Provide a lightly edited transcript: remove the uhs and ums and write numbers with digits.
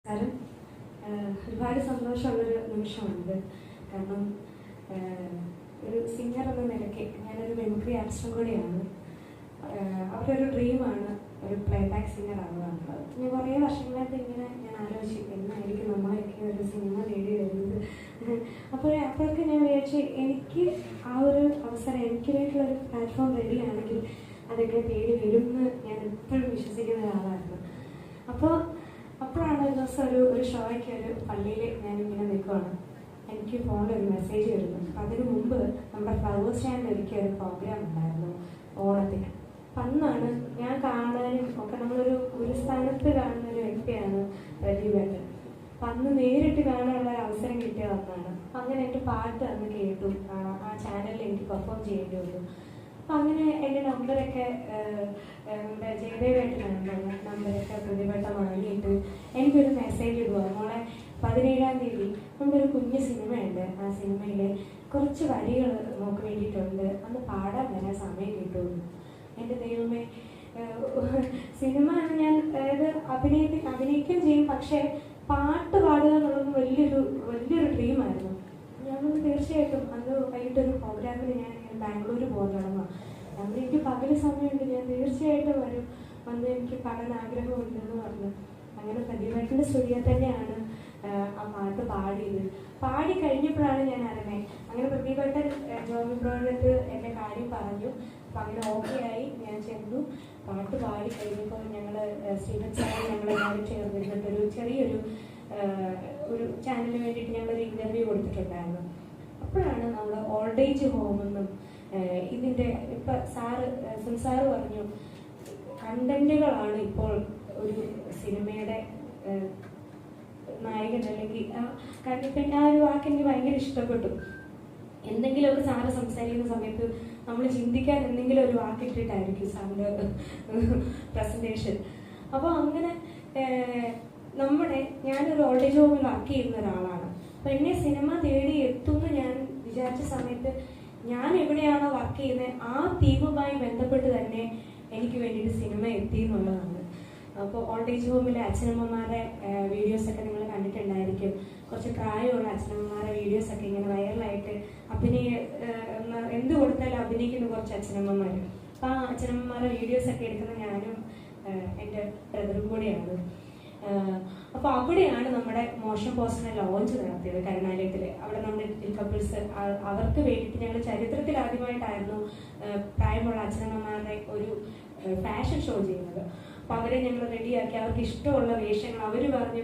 കാരണം ഒരുപാട് സന്തോഷമുള്ളൊരു നിമിഷമുണ്ട്. കാരണം ഒരു സിംഗർ എന്ന നിലയ്ക്ക് ഞാനൊരു മെമിക്രി ആർട്ടിസ്റ്റും കൂടിയാണ്. അവരുടെ ഒരു ഡ്രീമാണ് ഒരു പ്ലേ ബാക്ക് സിംഗർ ആവുക എന്നുള്ളത്. ഞാൻ കുറേ വർഷങ്ങളായിട്ട് ഇങ്ങനെ ഞാൻ ആലോചിച്ചു എന്നായിരിക്കും നമ്മളൊക്കെ ഒരു സിനിമ നേടി വരുന്നത്. അപ്പോഴൊക്കെ ഞാൻ വിചാരിച്ചു എനിക്ക് ആ ഒരു അവസരം എനിക്ക് വേണ്ടിയുള്ളൊരു പ്ലാറ്റ്ഫോം റെഡി ആണെങ്കിൽ അതൊക്കെ തേടി വരുമെന്ന് ഞാൻ എപ്പോഴും വിശ്വസിക്കുന്ന ഒരാളായിരുന്നു. അപ്പോഴാണ് ഒരു ദിവസം ഒരു ഷോയ്ക്ക് ഒരു പള്ളിയിൽ ഞാനിങ്ങനെ നിൽക്കുവാണ്. എനിക്ക് ഫോണിൽ ഒരു മെസ്സേജ് വരുന്നു. അതിനു മുമ്പ് നമ്മുടെ ഫ്ലവേഴ്സ് ചാനൽ ഒരിക്കൽ ഒരു പ്രോഗ്രാം ഉണ്ടായിരുന്നു ഓണത്തിന്. അപ്പം അന്നാണ് ഞാൻ കാണാനും ഒക്കെ നമ്മളൊരു സ്ഥാനത്ത് കാണുന്ന ഒരു വ്യക്തിയാണ് പ്രദീപേട്ടൻ. അപ്പം അന്ന് നേരിട്ട് കാണാനുള്ള ഒരു അവസരം കിട്ടിയത് അന്നാണ്. അപ്പം അങ്ങനെ എൻ്റെ പാട്ട് അന്ന് കേട്ടു. ആ ചാനലിൽ എനിക്ക് പെർഫോം ചെയ്യേണ്ടി വന്നു. അപ്പം അങ്ങനെ എൻ്റെ നമ്പറൊക്കെ നമ്മുടെ ജയദേവേട്ടനാണ് നമ്പറൊക്കെ പ്രതിപേട്ട വാങ്ങിയിട്ട് എനിക്കൊരു മെസ്സേജ് ഇടുക. മോളെ 17-ാം തീയതി നമ്മുടെ ഒരു കുഞ്ഞു സിനിമയുണ്ട്. ആ സിനിമയിലെ കുറച്ച് വരികൾ നമുക്ക് വേണ്ടിയിട്ടുണ്ട്, അന്ന് പാടാൻ വരാൻ സമയം കിട്ടുള്ളൂ. എൻ്റെ ദൈവമേ, സിനിമ ഞാൻ അതായത് അഭിനയിക്കുകയും ചെയ്യും, പക്ഷേ പാട്ട് പാടുക എന്നുള്ളത് വലിയൊരു ഡ്രീമായിരുന്നു. ഞാനത് തീർച്ചയായിട്ടും അന്ന് വൈകിട്ടൊരു പ്രോഗ്രാമിന് ഞാൻ ബാംഗ്ലൂർ പോകാൻ തുടങ്ങുക. അന്ന് എനിക്ക് പകൽ സമയമുണ്ട്, ഞാൻ തീർച്ചയായിട്ടും വന്ന് എനിക്ക് പാടാൻ ആഗ്രഹമുണ്ടെന്ന് പറഞ്ഞു. അങ്ങനെ പ്രദീപേട്ടൻ്റെ സ്റ്റുഡിയോ തന്നെയാണ് ആ പാട്ട് പാടിയത്. പാടി കഴിഞ്ഞപ്പോഴാണ് ഞാൻ അറിഞ്ഞത്. അങ്ങനെ പ്രദീപേട്ടൻ ജോമി ബ്രോയുടെ എൻ്റെ കാര്യം പറഞ്ഞു. അപ്പം അങ്ങനെ ഓക്കെ ആയി. ഞാൻ ചെന്നു പാട്ട് പാടി കഴിഞ്ഞപ്പോൾ ഞങ്ങൾ സ്റ്റീഫൻ സാറ് ഞങ്ങളെല്ലാവരും ചേർന്നിരുന്നിട്ടൊരു ചെറിയൊരു ചാനലിന് വേണ്ടിയിട്ട് ഞങ്ങളൊരു ഇൻ്റർവ്യൂ കൊടുത്തിട്ടുണ്ടായിരുന്നു. അപ്പോഴാണ് നമ്മൾ ഓൾഡ് ഏജ് ഹോമെന്നും ഇതിൻ്റെ ഇപ്പം സാറ് പറഞ്ഞു കണ്ടന്റുകളാണ് ഇപ്പോൾ ഒരു സിനിമയുടെ നായകൻ, അല്ലെങ്കിൽ പിന്നെ ആ ഒരു വാക്ക് എനിക്ക് ഭയങ്കര ഇഷ്ടപ്പെട്ടു. എന്തെങ്കിലുമൊക്കെ സാറ് സംസാരിക്കുന്ന സമയത്ത് നമ്മൾ ചിന്തിക്കാൻ എന്തെങ്കിലും ഒരു വാക്കിട്ടിട്ടായിരിക്കും സാറിൻ്റെ പ്രസൻറ്റേഷൻ. അപ്പോൾ അങ്ങനെ ഞാനൊരു ഓൾഡ് ഏജ് ഹോമിൽ വർക്ക് ചെയ്യുന്ന ഒരാളാണ്. അപ്പം എന്നെ സിനിമ തേടി എത്തുമെന്ന് ഞാൻ വിചാരിച്ച സമയത്ത് ഞാൻ എവിടെയാണോ വർക്ക് ചെയ്യുന്നത് ആ തീമുമായി ബന്ധപ്പെട്ട് തന്നെ എനിക്ക് വേണ്ടിയിട്ട് സിനിമ എത്തി എന്നുള്ളതാണ്. അപ്പോൾ ഓൾഡ് ഏജ് ഹോമിലെ അച്ഛനമ്മമാരുടെ വീഡിയോസൊക്കെ നിങ്ങൾ കണ്ടിട്ടുണ്ടായിരിക്കും. കുറച്ച് പ്രായമുള്ള അച്ഛനമ്മമാരുടെ വീഡിയോസൊക്കെ ഇങ്ങനെ വൈറലായിട്ട് എന്ത് കൊടുത്താലും അഭിനയിക്കുന്ന കുറച്ച് അച്ഛനമ്മമാർ. അപ്പോൾ ആ അച്ഛനമ്മമാരുടെ വീഡിയോസൊക്കെ എടുക്കുന്ന ഞാനും എൻ്റെ ബ്രദറും കൂടെയാണ്. അപ്പോൾ അവിടെയാണ് നമ്മുടെ മോഷൻ പോസ്റ്ററിനെ ലോഞ്ച് നടത്തിയത് കരുണാലയത്തിൽ. അവിടെ നമ്മുടെ കപ്പിൾസ് അവർക്ക് വേണ്ടിയിട്ട് ഞങ്ങൾ ചരിത്രത്തിൽ ആദ്യമായിട്ടായിരുന്നു പ്രായമുള്ള അച്ഛനമ്മമാരുടെ ഒരു ഫാഷൻ ഷോ ചെയ്യുന്നത്. അപ്പോൾ അവരെ ഞങ്ങൾ റെഡിയാക്കി അവർക്ക് ഇഷ്ടമുള്ള വേഷങ്ങൾ അവർ പറഞ്ഞ്